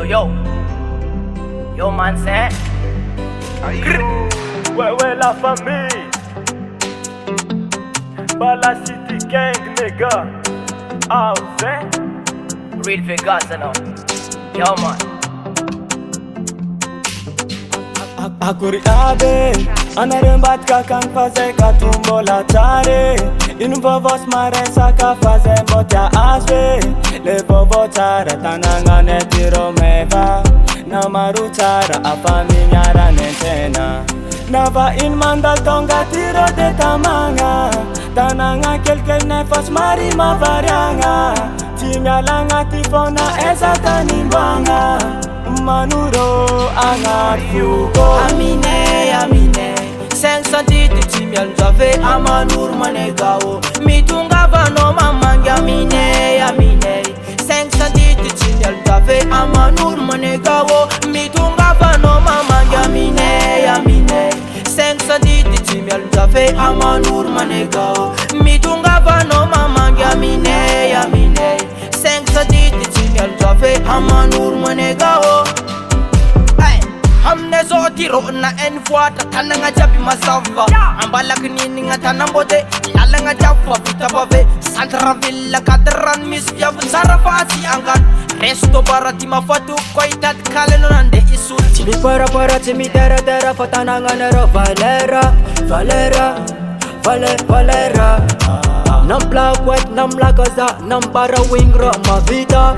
Yo man c'est Ouais la famille Bala City Gang nigga House Real Vegas no. Yo man Akuri abe Anarembat kakang faze katumbo la tare Inu vovos maresa ka faze mbotya aswe Le vovo tara tananga netiro meva Na maru tara afami nyara netena Nava in mandal tonga tiro de tamanga Tananga kelkel nefas mari mavarianga Timya langa tifona eza tanimbanga Mahanoro angat fugo Aminey 510 de Timia nous avait à Manour Manegao Mitunga vano mamangi Aminey 510 de Timia nous avait à Manour Manegao Mitunga vano mamangi Aminey 510 de Timia nous avait à Manour Manegao Mitunga vano mamangi Aminey 510 de Timia nous avait à Manour Manegao Hamne zoti ro na en fois tatana nga jabi masava Ambala kinini nga tanambote lala nga jafa Fidyboy Santra villa kadran mis yav sarafasi angan Resto barati mafatu koitat kaleno nande isul Timi para timi dera fatana nga nero Valera Nam black white, nam la gaza, nam para wingro Ma vida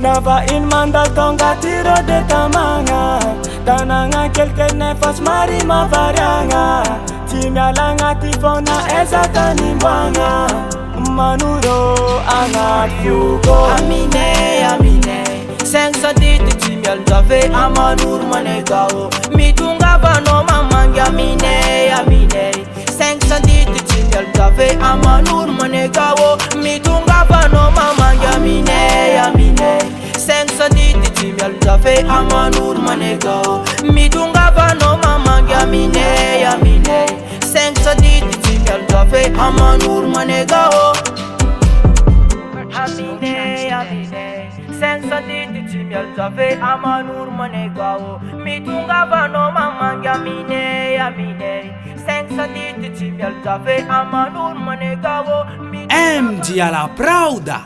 Nava in mandal tonga tiro de tamanga Tananga kelke nefas mari mavarianga Timya langa tifona eza tanimbanga Mahanoro angat fugo Aminey 510 de Timia nous avait à Manour Manegao Mitunga vano mamangi Aminey 510 de Timia nous avait à Manour Manegao Mitunga vano mamangi Aminey 510 de Timia nous avait à Manour Manegao Mitunga vano mamangi Aminey 510 de Timia nous avait à Manour Manegao Aminey 510 de Timia nous avait à Manour Manegao Mitunga vano mamangi Aminey 510 de Timia nous avait à Manour Manegao MD alla Prauda.